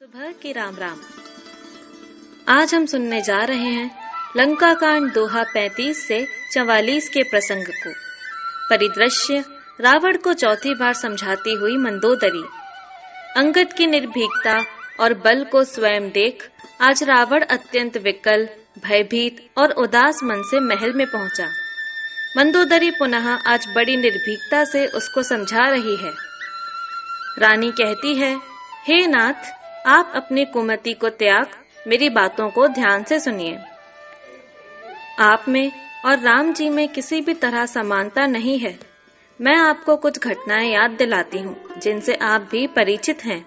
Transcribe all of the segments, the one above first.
सुबह की राम राम। आज हम सुनने जा रहे हैं लंका कांड दोहा 35 से 44 के प्रसंग को। परिदृश्य रावण को चौथी बार समझाती हुई मंदोदरी। अंगद की निर्भीकता और बल को स्वयं देख आज रावण अत्यंत विकल, भयभीत और उदास मन से महल में पहुंचा। मंदोदरी पुनः आज बड़ी निर्भीकता से उसको समझा रही है। रानी कहती है, हे नाथ, आप अपनी कुमति को त्याग मेरी बातों को ध्यान से सुनिए। आप में और राम जी में किसी भी तरह समानता नहीं है। मैं आपको कुछ घटनाएं याद दिलाती हूँ जिनसे आप भी परिचित हैं।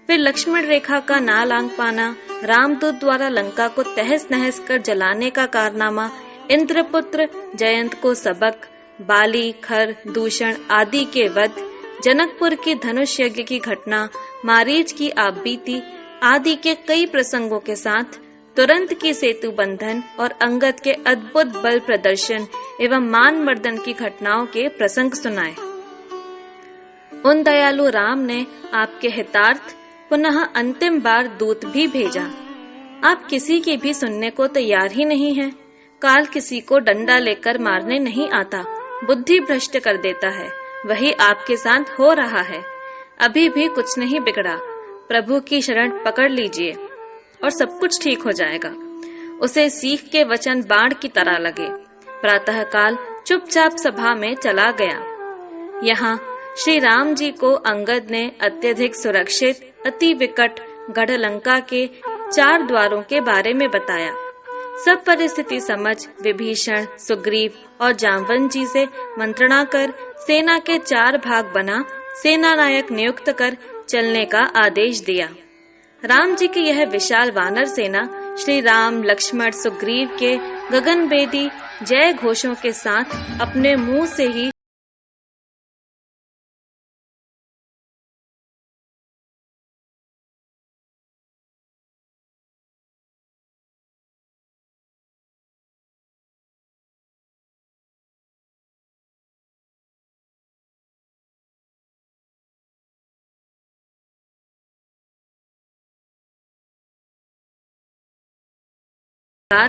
फिर लक्ष्मण रेखा का ना लांग पाना, रामदूत द्वारा लंका को तहस नहस कर जलाने का कारनामा, इंद्रपुत्र जयंत को सबक, बाली, खर, दूषण आदि के वध, जनकपुर की धनुष यज्ञ की घटना, मारीच की आपबीती आदि के कई प्रसंगों के साथ तुरंत की सेतु बंधन और अंगद के अद्भुत बल प्रदर्शन एवं मान मर्दन की घटनाओं के प्रसंग सुनाए। उन दयालु राम ने आपके हितार्थ पुनः अंतिम बार दूत भी भेजा। आप किसी की भी सुनने को तैयार ही नहीं हैं। काल किसी को डंडा लेकर मारने नहीं आता, बुद्धि भ्रष्ट कर देता है। वही आपके साथ हो रहा है। अभी भी कुछ नहीं बिगड़ा। प्रभु की शरण पकड़ लीजिए और सब कुछ ठीक हो जाएगा। उसे सीख के वचन बाण की तरह लगे। प्रातःकाल चुपचाप सभा में चला गया। यहाँ श्री राम जी को अंगद ने अत्यधिक सुरक्षित, अति विकट गढ़ लंका के 4 द्वारों के बारे में बताया। सब परिस्थिति समझ विभीषण, सुग्रीव और जामवंत जी से मंत्रणा कर सेना के 4 भाग बना सेना नायक नियुक्त कर चलने का आदेश दिया। राम जी की यह विशाल वानर सेना श्री राम, लक्ष्मण, सुग्रीव के गगनभेदी जय घोषों के साथ अपने मुंह से ही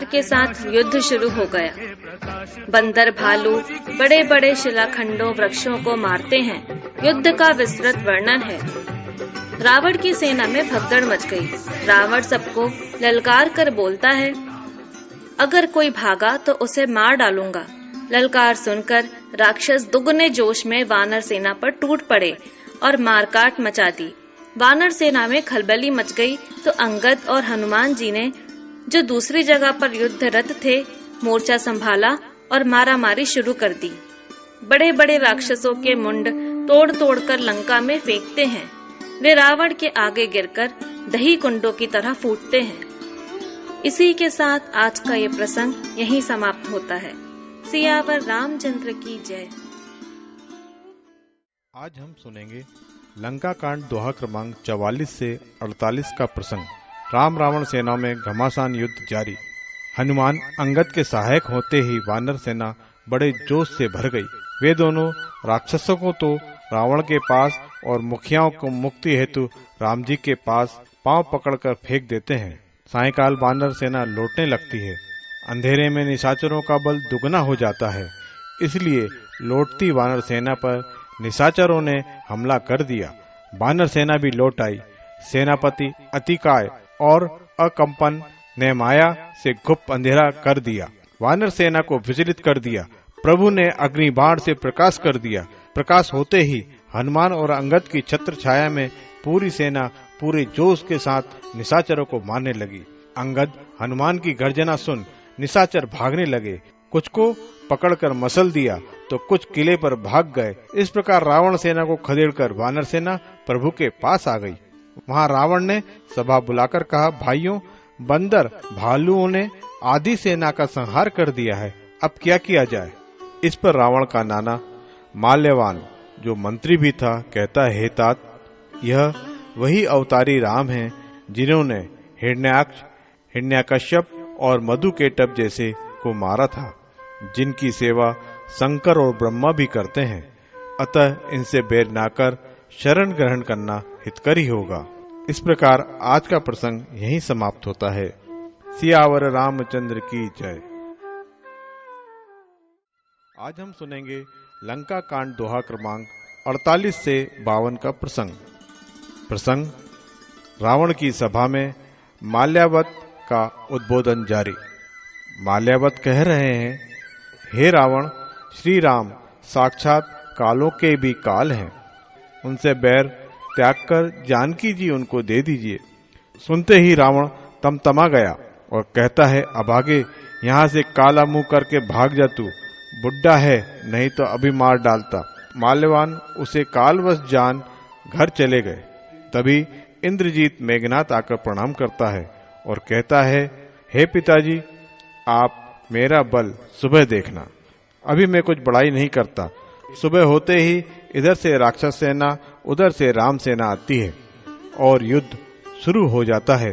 के साथ युद्ध शुरू हो गया। बंदर, भालू बड़े बड़े शिलाखंडों, वृक्षों को मारते हैं। युद्ध का विस्तृत वर्णन है। रावण की सेना में भगदड़ मच गई। रावण सबको ललकार कर बोलता है, अगर कोई भागा तो उसे मार डालूंगा। ललकार सुनकर राक्षस दुगने जोश में वानर सेना पर टूट पड़े और मारकाट मचा दी। वानर सेना में खलबली मच गई तो अंगद और हनुमान जी ने, जो दूसरी जगह पर युद्धरत थे, मोर्चा संभाला और मारामारी शुरू कर दी। बड़े बड़े राक्षसों के मुंड तोड़ तोड़ कर लंका में फेंकते हैं। वे रावण के आगे गिरकर दही कुंडों की तरह फूटते हैं। इसी के साथ आज का ये प्रसंग यहीं समाप्त होता है। सियावर रामचंद्र की जय। आज हम सुनेंगे लंका कांड दोहा क्रमांक 44 से 48 का प्रसंग। राम रावण सेना में घमासान युद्ध जारी। हनुमान अंगद के सहायक होते ही वानर सेना बड़े जोश से भर गई। वे दोनों राक्षसों को तो रावण के पास और मुखियाओं को मुक्ति हेतु राम जी के पास पांव पकड़कर फेंक देते हैं। सायंकाल वानर सेना लौटने लगती है। अंधेरे में निशाचरों का बल दुगना हो जाता है। इसलिए लौटती वानर सेना पर निशाचरों ने हमला कर दिया। वानर सेना भी लौट आई। सेनापति अतिकाय और अकंपन ने माया से गुप्त अंधेरा कर दिया। वानर सेना को विचलित कर दिया। प्रभु ने अग्नि बाण से प्रकाश कर दिया। प्रकाश होते ही हनुमान और अंगद की छत्र छाया में पूरी सेना पूरे जोश के साथ निशाचरों को मारने लगी। अंगद हनुमान की गर्जना सुन निशाचर भागने लगे। कुछ को पकड़कर मसल दिया तो कुछ किले पर भाग गए। इस प्रकार रावण सेना को खदेड़कर वानर सेना प्रभु के पास आ गई। वहां रावण ने सभा बुलाकर कहा, भाइयों, बंदर, भालुओं ने आधी सेना का संहार कर दिया है। अब क्या किया जाए? इस पर रावण का नाना माल्यवान, जो मंत्री भी था, कहता है, हे तात, यह वही अवतारी राम हैं जिन्होंने हिरण्याक्ष, हिरण्यकश्यप और मधुकेटभ जैसे को मारा था, जिनकी सेवा शंकर और ब्रह्मा भी करते हैं। अतः इनसे बैर ना कर शरण ग्रहण करना हितकरी होगा। इस प्रकार आज का प्रसंग यहीं समाप्त होता है। सियावर रामचंद्र की जय। आज हम सुनेंगे लंका कांड दोहा क्रमांक 48 से 52 का प्रसंग रावण की सभा में माल्यावत का उद्बोधन जारी। माल्यावत कह रहे हैं, हे रावण, श्री राम साक्षात कालों के भी काल हैं, उनसे बैर त्याग कर जानकी जी उनको दे दीजिए। सुनते ही रावण तमतमा गया और कहता है, अभागे, यहाँ से काला मुंह करके भाग जा, तू बुढ़ा है, नहीं तो अभी मार डालता। माल्यवान उसे कालवश जान घर चले गए। तभी इंद्रजीत मेघनाथ आकर प्रणाम करता है और कहता है, हे पिताजी, आप मेरा बल सुबह देखना। अभी मैं कुछ बड़ाई नहीं करता। सुबह होते ही इधर से राक्षस सेना, उधर से राम सेना आती है और युद्ध शुरू हो जाता है।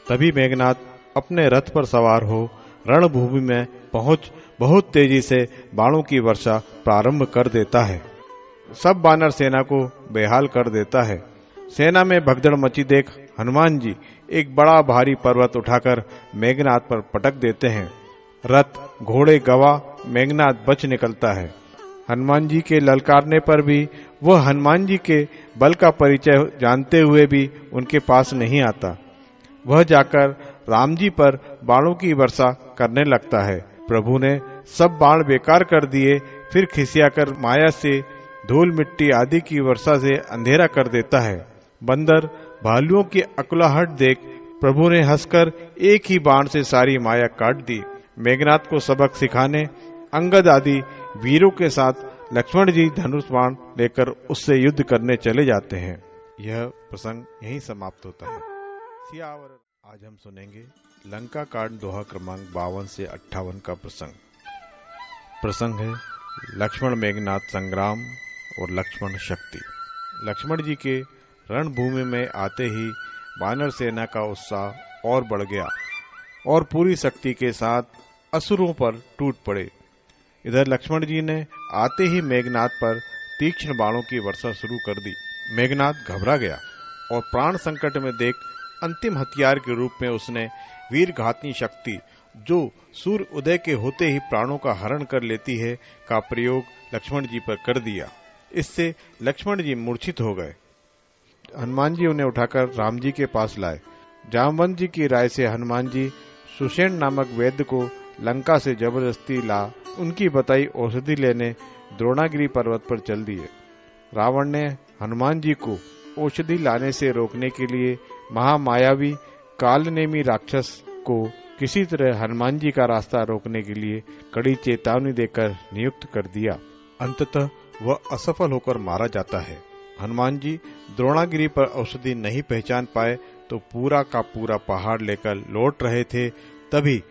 तभी मेघनाथ अपने रथ पर सवार हो रणभूमि में पहुंच बहुत तेजी से बाणों की वर्षा प्रारंभ कर देता है। सब वानर सेना को बेहाल कर देता है। सेना में भगदड़ मची देख हनुमान जी एक बड़ा भारी पर्वत उठाकर मेघनाथ पर पटक देते हैं। रथ घोड़े गवा मेघनाथ बच निकलता है। हनुमान जी के ललकारने पर भी वह हनुमान जी के बल का परिचय जानते हुए भी उनके पास नहीं आता। वह जाकर राम जी पर बाणों की वर्षा करने लगता है। प्रभु ने सब बाण बेकार कर दिए, फिर खिसियाकर माया से धूल मिट्टी आदि की वर्षा से अंधेरा कर देता है। बंदर भालुओं की अकुलाहट देख प्रभु ने हंसकर एक ही बाण से सारी माया काट दी। मेघनाथ को सबक सिखाने अंगद आदि वीरों के साथ लक्ष्मण जी धनुष बाण लेकर उससे युद्ध करने चले जाते हैं। यह प्रसंग यहीं समाप्त होता है। सियावर। आज हम सुनेंगे लंका कांड दोहा क्रमांक 52 से 58 का प्रसंग है लक्ष्मण मेघनाथ संग्राम और लक्ष्मण शक्ति। लक्ष्मण जी के रणभूमि में आते ही वानर सेना का उत्साह और बढ़ गया और पूरी शक्ति के साथ असुरों पर टूट पड़े। इधर लक्ष्मण जी ने आते ही मेघनाथ पर तीक्ष्ण बाणों की वर्षा शुरू कर दी। मेघनाथ घबरा गया और प्राण संकट में देख अंतिम हथियार के रूप में उसने वीर घातनी शक्ति, जो सूर्य उदय के होते ही प्राणों का हरण कर लेती है, का प्रयोग लक्ष्मण जी पर कर दिया। इससे लक्ष्मण जी मूर्छित हो गए। हनुमान जी उन्हें उठाकर राम जी के पास लाए। जामवंत जी की राय से हनुमान जी सुषेण नामक वैद्य को लंका से जबरदस्ती ला उनकी बताई औषधि लेने द्रोणागिरी पर्वत पर चल दिए। रावण ने हनुमान जी को औषधि लाने से रोकने के लिए महामायावी कालनेमी राक्षस को किसी तरह हनुमान जी का रास्ता रोकने के लिए कड़ी चेतावनी देकर नियुक्त कर दिया। अंततः वह असफल होकर मारा जाता है। हनुमान जी द्रोणागिरी पर औषधि नहीं पहचान पाए तो पूरा का पूरा पहाड़ लेकर लौट रहे थे। तभी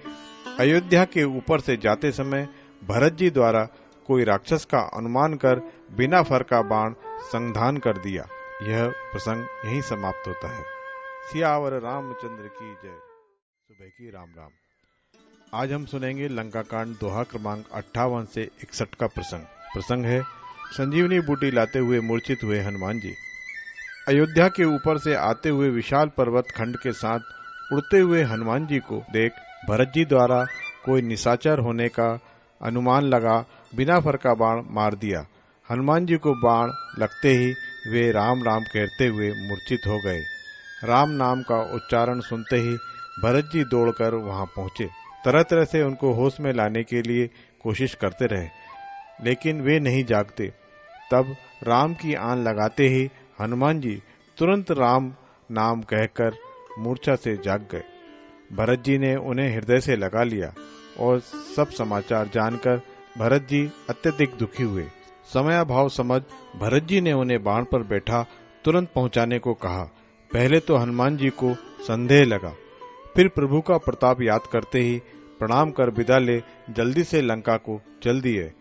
अयोध्या के ऊपर से जाते समय भरत जी द्वारा कोई राक्षस का अनुमान कर बिना फर का बाण संधान कर दिया। यह प्रसंग यहीं समाप्त होता है। सियावर रामचंद्र की जय। सुबह की राम राम। आज हम सुनेंगे लंका कांड दोहा क्रमांक 58 से 61 का प्रसंग है संजीवनी बूटी लाते हुए मूर्छित हुए हनुमान जी। अयोध्या के ऊपर से आते हुए विशाल पर्वत खंड के साथ उड़ते हुए हनुमान जी को देख भरत जी द्वारा कोई निशाचर होने का अनुमान लगा बिना फर का बाण मार दिया। हनुमान जी को बाण लगते ही वे राम राम कहते हुए मूर्छित हो गए। राम नाम का उच्चारण सुनते ही भरत जी दौड़कर वहां पहुंचे। तरह तरह से उनको होश में लाने के लिए कोशिश करते रहे, लेकिन वे नहीं जागते। तब राम की आन लगाते ही हनुमान जी तुरंत राम नाम कहकर मूर्छा से जाग गए। भरत जी ने उन्हें हृदय से लगा लिया और सब समाचार जानकर भरत जी अत्यधिक दुखी हुए। समयाभाव समझ भरत जी ने उन्हें बाण पर बैठा तुरंत पहुंचाने को कहा। पहले तो हनुमान जी को संदेह लगा, फिर प्रभु का प्रताप याद करते ही प्रणाम कर विदा ले जल्दी से लंका को चल दिए।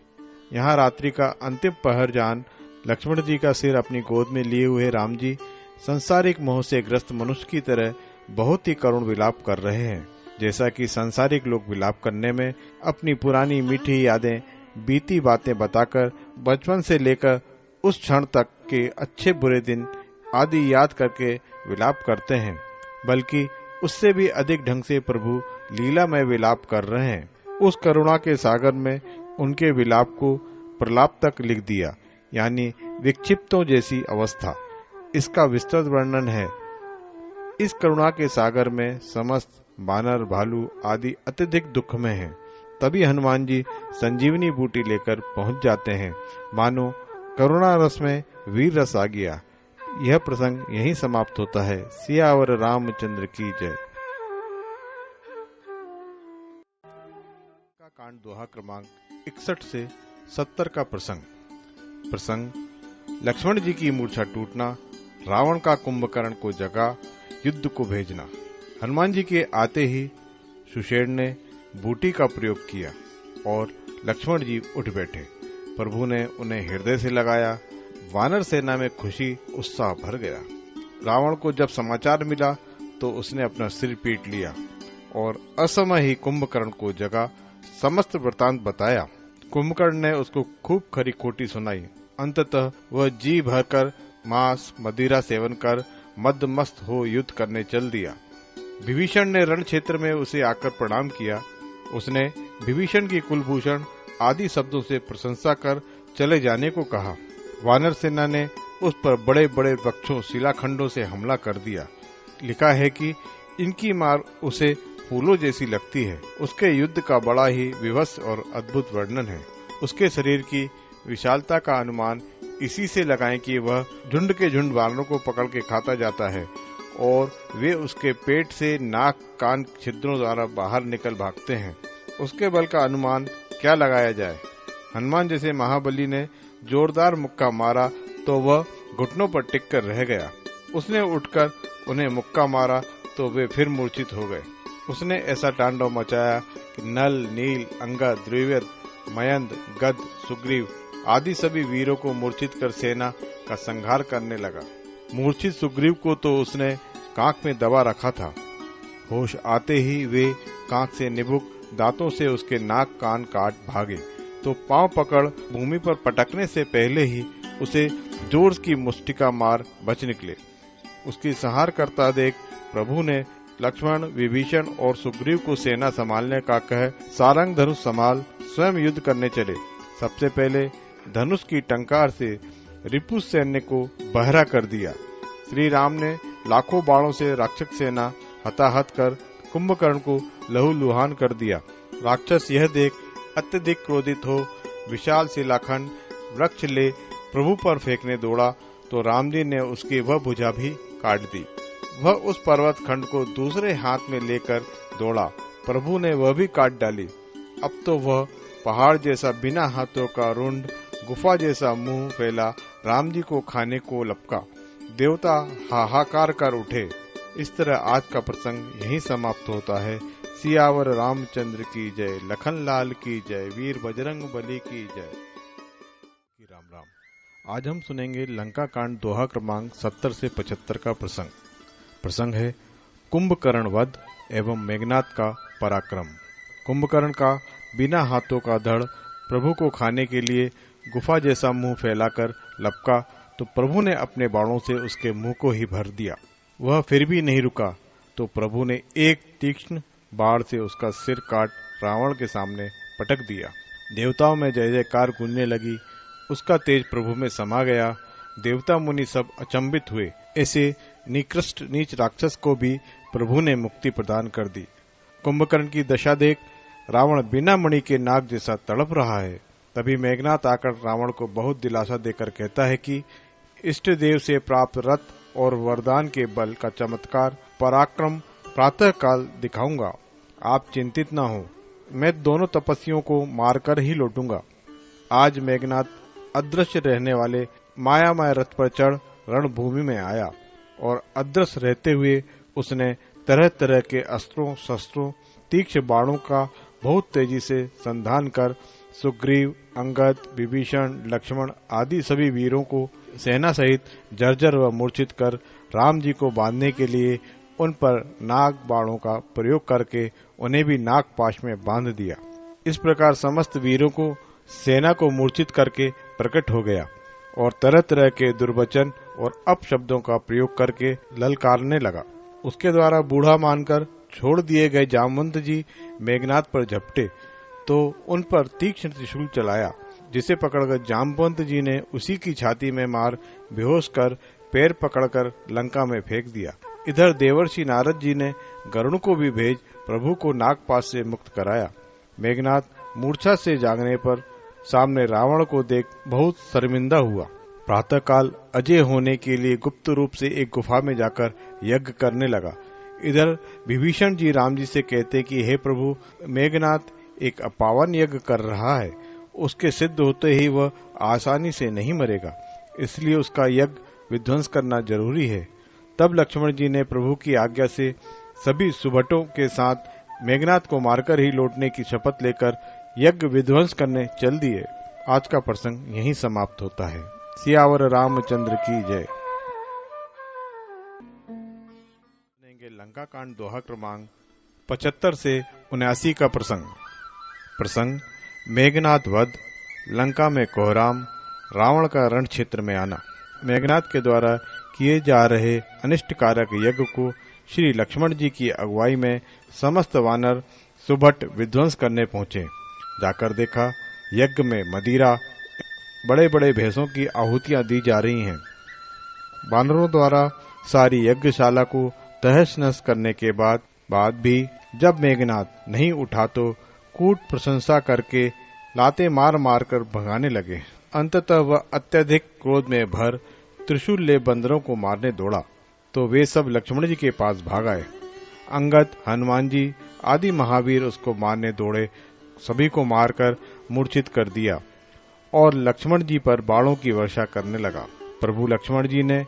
यहाँ रात्रि का अंतिम पहर जान लक्ष्मण जी का सिर अपनी गोद में लिए हुए राम जी संसारिक मोह से ग्रस्त मनुष्य की तरह बहुत ही करुण विलाप कर रहे हैं। जैसा कि सांसारिक लोग विलाप करने में अपनी पुरानी मीठी यादें, बीती बातें बताकर बचपन से लेकर उस क्षण तक के अच्छे बुरे दिन आदि याद करके विलाप करते हैं, बल्कि उससे भी अधिक ढंग से प्रभु लीलामय विलाप कर रहे हैं। उस करुणा के सागर में उनके विलाप को प्रलाप तक लिख दिया, यानी विक्षिप्तों जैसी अवस्था। इसका विस्तृत वर्णन है। इस करुणा के सागर में समस्त बानर, भालू आदि अत्यधिक दुख में हैं। तभी हनुमान जी संजीवनी बूटी लेकर पहुंच जाते हैं, मानो करुणा रस में वीर रस आ गया। यह प्रसंग यहीं समाप्त होता है। सियावर रामचंद्र की जय। कांड दोहा क्रमांक 61 से 70 का प्रसंग लक्ष्मण जी की मूर्छा टूटना, रावण का कुंभकर्ण को जगा युद्ध को भेजना। हनुमान जी के आते ही सुषेण ने बूटी का प्रयोग किया और लक्ष्मण जी उठ बैठे। प्रभु ने उन्हें हृदय से लगाया। वानर सेना में खुशी उत्साह भर गया। रावण को जब समाचार मिला तो उसने अपना सिर पीट लिया और असमय ही कुंभकर्ण को जगा समस्त वृतांत बताया। कुंभकर्ण ने उसको खूब खरी खोटी सुनाई। अंततः वह जी भरकर मांस मदिरा सेवन कर मदमस्त हो युद्ध करने चल दिया। विभीषण ने रण क्षेत्र में उसे आकर प्रणाम किया। उसने विभीषण की कुलभूषण आदि शब्दों से प्रशंसा कर चले जाने को कहा। वानर सेना ने उस पर बड़े बड़े वृक्षों शिलाखंडों से हमला कर दिया। लिखा है कि इनकी मार उसे फूलों जैसी लगती है। उसके युद्ध का बड़ा ही विवश और अद्भुत वर्णन है। उसके शरीर की विशालता का अनुमान इसी से लगाएं कि वह झुंड के झुंड वानरों को पकड़ के खाता जाता है और वे उसके पेट से नाक कान छिद्रों द्वारा बाहर निकल भागते हैं। उसके बल का अनुमान क्या लगाया जाए। हनुमान जैसे महाबली ने जोरदार मुक्का मारा तो वह घुटनों पर टिक कर रह गया। उसने उठकर उन्हें मुक्का मारा तो वे फिर मूर्छित हो गए। उसने ऐसा तांडव मचाया कि नल, नील, अंगद, द्विविद, मयंद, गद, सुग्रीव आदि सभी वीरों को मूर्छित कर सेना का संहार करने लगा। मूर्छित सुग्रीव को तो उसने कांख में दबा रखा था। होश आते ही वे कांख से निबुक दांतों से उसके नाक कान काट भागे तो पांव पकड़ भूमि पर पटकने से पहले ही उसे जोर की मुष्टिका मार बच निकले। उसकी संहार करता देख प्रभु ने लक्ष्मण, विभीषण और सुग्रीव को सेना संभालने का कह सारंग धनुष संभाल स्वयं युद्ध करने चले। सबसे पहले धनुष की टंकार से रिपु सैन्य को बहरा कर दिया। श्री राम ने लाखों बाणों से राक्षस सेना हताहत कर कुंभकर्ण को लहूलुहान कर दिया। राक्षस यह देख अत्यधिक क्रोधित हो विशाल शिलाखंड वृक्ष ले प्रभु पर फेंकने दौड़ा तो राम जी ने उसकी वह भुजा भी काट दी। वह उस पर्वत खंड को दूसरे हाथ में लेकर दौड़ा। प्रभु ने वह भी काट डाली। अब तो वह पहाड़ जैसा बिना हाथों का रुंड, गुफा जैसा मुंह फैला राम जी को खाने को लपका। देवता हाहाकार कर उठे। इस तरह आज का प्रसंग यहीं समाप्त होता है। सियावर रामचंद्र की जय, लखन लाल की जय, वीर बजरंग बली की जय। राम राम। आज हम सुनेंगे लंका कांड दोहा क्रमांक 70 से 75 का प्रसंग है कुंभकर्ण वध एवं मेघनाद का पराक्रम। कुंभकर्ण का बिना हाथों का धड़ प्रभु को खाने के लिए गुफा जैसा मुंह फैलाकर लपका तो प्रभु ने अपने बाणों से उसके मुंह को ही भर दिया। वह फिर भी नहीं रुका तो प्रभु ने एक तीक्ष्ण बाण से उसका सिर काट रावण के सामने पटक दिया। देवताओं में जय जयकार गूंजने लगी। उसका तेज प्रभु में समा गया। देवता मुनि सब अचंभित हुए। ऐसे निकृष्ट नीच राक्षस को भी प्रभु ने मुक्ति प्रदान कर दी। कुंभकर्ण की दशा देख रावण बिना मणि के नाग जैसा तड़प रहा है। तभी मेघनाद आकर रावण को बहुत दिलासा देकर कहता है कि इष्ट देव से प्राप्त रथ और वरदान के बल का चमत्कार पराक्रम प्रातः काल दिखाऊंगा। आप चिंतित न हो, मैं दोनों तपस्वियों को मारकर ही लौटूंगा। आज मेघनाद अदृश्य रहने वाले मायामय रथ पर चढ़ रणभूमि में आया और अदृश्य रहते हुए उसने तरह तरह के अस्त्रों, शस्त्रों, तीक्ष्ण बाणों का बहुत तेजी से संधान कर सुग्रीव, अंगद, विभीषण, लक्ष्मण आदि सभी वीरों को सेना सहित जर्जर व मूर्छित कर राम जी को बांधने के लिए उन पर नाग बाणों का प्रयोग करके उन्हें भी नाग पाश में बांध दिया। इस प्रकार समस्त वीरों को सेना को मूर्छित करके प्रकट हो गया और तरह तरह के दुर्वचन और अपशब्दों का प्रयोग करके ललकारने लगा। उसके द्वारा बूढ़ा मानकर छोड़ दिए गए जामवंत जी मेघनाथ पर झपटे तो उन पर तीक्ष्ण त्रिशूल चलाया, जिसे पकड़कर जामवंत जी ने उसी की छाती में मार बेहोश कर पैर पकड़कर लंका में फेंक दिया। इधर देवर्षि नारद जी ने गरुड़ को भी भेज प्रभु को नागपाश से मुक्त कराया। मेघनाथ मूर्छा से जागने पर सामने रावण को देख बहुत शर्मिंदा हुआ। प्रातःकाल अजय होने के लिए गुप्त रूप से एक गुफा में जाकर यज्ञ करने लगा। इधर विभीषण जी राम जी से कहते कि हे प्रभु, मेघनाथ एक अपावन यज्ञ कर रहा है, उसके सिद्ध होते ही वह आसानी से नहीं मरेगा, इसलिए उसका यज्ञ विध्वंस करना जरूरी है। तब लक्ष्मण जी ने प्रभु की आज्ञा से सभी सुभटों के साथ मेघनाथ को मारकर ही लौटने की शपथ लेकर यज्ञ विध्वंस करने चल दिए। आज का प्रसंग यहीं समाप्त होता है। सियावर रामचंद्र की जय। लंका कांड दोहा क्रमांक 75 से 79 का प्रसंग मेघनाथ वध, लंका में कोहराम, रावण का रण क्षेत्र में आना। मेघनाथ के द्वारा किए जा रहे अनिष्टकारक यज्ञ को श्री लक्ष्मण जी की अगुवाई में समस्त वानर सुभट विध्वंस करने पहुंचे। जाकर देखा यज्ञ में मदिरा, बड़े बड़े भैंसों की आहुतियां दी जा रही हैं। वानरों द्वारा सारी यज्ञशाला को तहस नहस करने के बाद भी जब मेघनाथ नहीं उठा तो कूट प्रशंसा करके लाते मार मार कर भगाने लगे। अंततः वह अत्यधिक क्रोध में भर त्रिशूल ले बंदरों को मारने दौड़ा तो वे सब लक्ष्मण जी के पास भाग आए। अंगद, हनुमान जी आदि महावीर उसको मारने दौड़े, सभी को मारकर मूर्छित कर दिया और लक्ष्मण जी पर बाणों की वर्षा करने लगा। प्रभु लक्ष्मण जी ने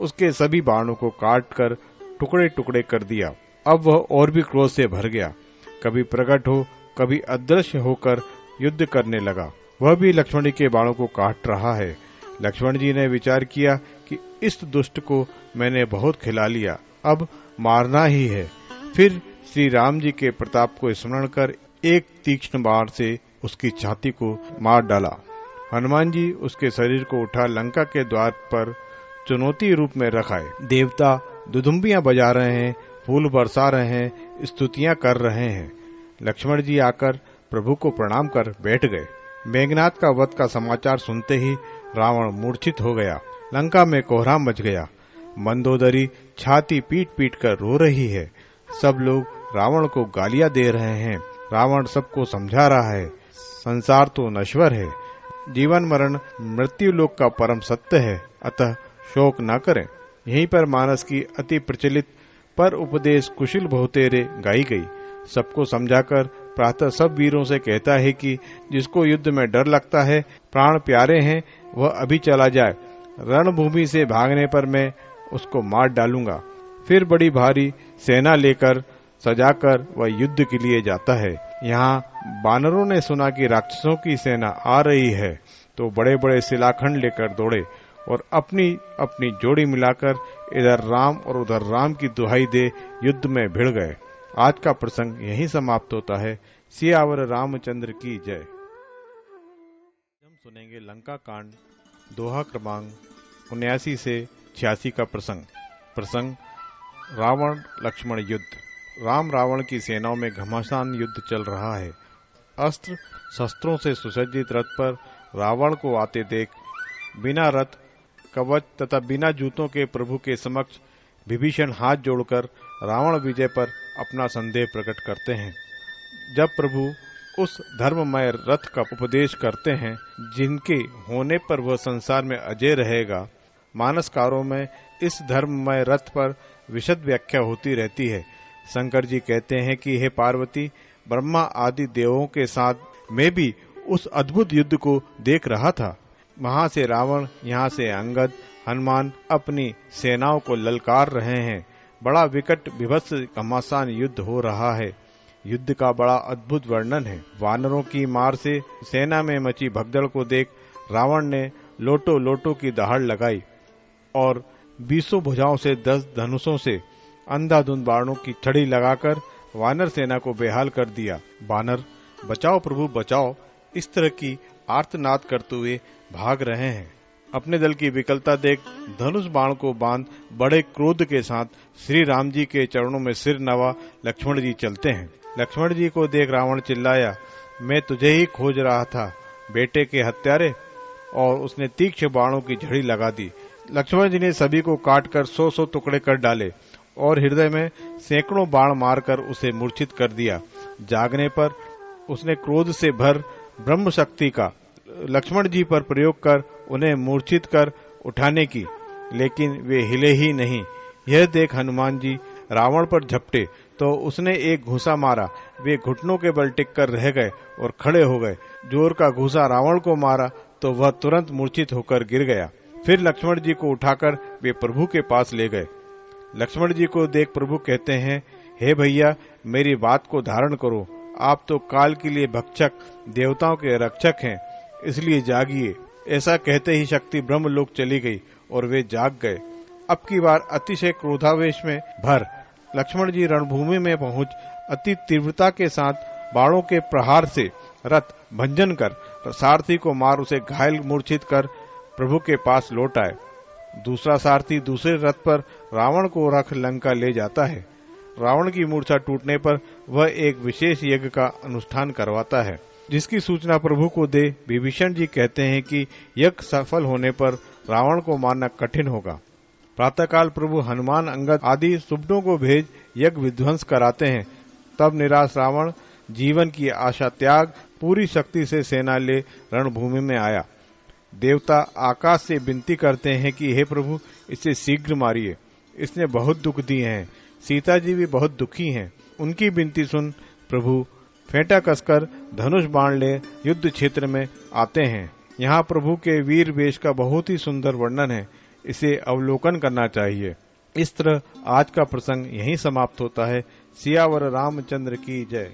उसके सभी बाणों को काट कर टुकड़े टुकड़े कर दिया। अब वह और भी क्रोध से भर गया, कभी प्रकट हो कभी अदृश्य होकर युद्ध करने लगा। वह भी लक्ष्मण जी के बाणों को काट रहा है। लक्ष्मण जी ने विचार किया कि इस दुष्ट को मैंने बहुत खिला लिया, अब मारना ही है। फिर श्री राम जी के प्रताप को स्मरण कर एक तीक्ष्ण बाण से उसकी छाती को मार डाला। हनुमान जी उसके शरीर को उठा लंका के द्वार पर चुनौती रूप में रखाए। देवता दुदुम्बियां बजा रहे हैं, फूल बरसा रहे हैं, स्तुतियां कर रहे हैं। लक्ष्मण जी आकर प्रभु को प्रणाम कर बैठ गए। मेघनाथ का वध का समाचार सुनते ही रावण मूर्छित हो गया। लंका में कोहराम मच गया। मंदोदरी छाती पीट पीट कर रो रही है। सब लोग रावण को गालियां दे रहे हैं। रावण सबको समझा रहा है, संसार तो नश्वर है, जीवन मरण मृत्यु लोक का परम सत्य है, अतः शोक न करें। यहीं पर मानस की अति प्रचलित पर उपदेश कुशल बहुतेरे गाई गई। सबको समझाकर प्रातः सब वीरों से कहता है कि जिसको युद्ध में डर लगता है, प्राण प्यारे हैं, वह अभी चला जाए। रणभूमि से भागने पर मैं उसको मार डालूंगा। फिर बड़ी भारी सेना लेकर सजाकर वह युद्ध के लिए जाता है। यहाँ बानरों ने सुना कि राक्षसों की सेना आ रही है तो बड़े बड़े शिलाखंड लेकर दौड़े और अपनी अपनी जोड़ी मिलाकर इधर राम और उधर राम की दुहाई दे युद्ध में भिड़ गए। आज का प्रसंग यहीं समाप्त होता है। सियावर रामचंद्र की जय। हम सुनेंगे लंका कांड दोहा क्रमांक 79 से 86 का प्रसंग रावण लक्ष्मण युद्ध। राम रावण की सेनाओं में घमासान युद्ध चल रहा है। अस्त्र शस्त्रों से सुसज्जित रथ पर रावण को आते देख बिना रथ कवच तथा बिना जूतों के प्रभु के समक्ष विभीषण हाथ जोड़कर रावण विजय पर अपना संदेह प्रकट करते हैं। जब प्रभु उस धर्ममय रथ का उपदेश करते हैं जिनके होने पर वह संसार में अजय रहेगा, मानसकारों में इस धर्ममय रथ पर विशद व्याख्या होती रहती है। शंकर जी कहते हैं कि हे पार्वती, ब्रह्मा आदि देवों के साथ मैं भी उस अद्भुत युद्ध को देख रहा था। वहां से रावण, यहाँ से अंगद, हनुमान अपनी सेनाओं को ललकार रहे हैं। बड़ा विकट विभत्स घमासान युद्ध हो रहा है। युद्ध का बड़ा अद्भुत वर्णन है। वानरों की मार से सेना में मची भगदड़ को देख रावण ने लोटो लोटो की दहाड़ लगाई और 20 भुजाओं से 10 धनुषों से अंधाधुंध बाणों की छड़ी लगाकर वानर सेना को बेहाल कर दिया। वानर बचाओ प्रभु बचाओ इस तरह की आर्तनाद करते हुए भाग रहे हैं। अपने दल की विकलता देख धनुष बाण को बांध बड़े क्रोध के साथ श्री राम जी के चरणों में सिर नवा लक्ष्मण जी चलते हैं। लक्ष्मण जी को देख रावण चिल्लाया, मैं तुझे ही खोज रहा था बेटे के हत्यारे, और उसने तीक्ष्ण बाणों की झड़ी लगा दी। लक्ष्मण जी ने सभी को काटकर 100 टुकड़े कर डाले और हृदय में सैकड़ों बाण मारकर उसे मूर्छित कर दिया। जागने पर उसने क्रोध से भर ब्रह्म शक्ति का लक्ष्मण जी पर प्रयोग कर उन्हें मूर्छित कर उठाने की, लेकिन वे हिले ही नहीं। यह देख हनुमान जी रावण पर झपटे तो उसने एक घूसा मारा। वे घुटनों के बल टिक कर रह गए और खड़े हो गए। जोर का घूसा रावण को मारा तो वह तुरंत मूर्छित होकर गिर गया। फिर लक्ष्मण जी को उठाकर वे प्रभु के पास ले गए। लक्ष्मण जी को देख प्रभु कहते हैं, हे भैया, मेरी बात को धारण करो। आप तो काल के लिए भक्षक, देवताओं के रक्षक हैं, इसलिए जागिए। ऐसा कहते ही शक्ति ब्रह्मलोक चली गई और वे जाग गए। अब की बार अतिशय क्रोधावेश में भर लक्ष्मण जी रणभूमि में पहुंच अति तीव्रता के साथ बाणों के प्रहार से रथ भंजन कर सारथी को मार उसे घायल मूर्छित कर प्रभु के पास लौट आए। दूसरा सारथी दूसरे रथ पर रावण को रख लंका ले जाता है। रावण की मूर्छा टूटने पर वह एक विशेष यज्ञ का अनुष्ठान करवाता है, जिसकी सूचना प्रभु को दे विभीषण जी कहते हैं कि यज्ञ सफल होने पर रावण को मारना कठिन होगा। प्रातःकाल प्रभु हनुमान, अंगद आदि सुबडों को भेज यज्ञ विध्वंस कराते हैं। तब निराश रावण जीवन की आशा त्याग पूरी शक्ति से सेना ले रणभूमि में आया। देवता आकाश से विनती करते हैं कि हे प्रभु, इसे शीघ्र मारिए, इसने बहुत दुख दिए हैं। सीता जी भी बहुत दुखी हैं। उनकी विनती सुन प्रभु फेंटा कसकर धनुष बाण ले युद्ध क्षेत्र में आते हैं। यहाँ प्रभु के वीर वेश का बहुत ही सुंदर वर्णन है, इसे अवलोकन करना चाहिए। इस तरह आज का प्रसंग यहीं समाप्त होता है। सियावर रामचंद्र की जय।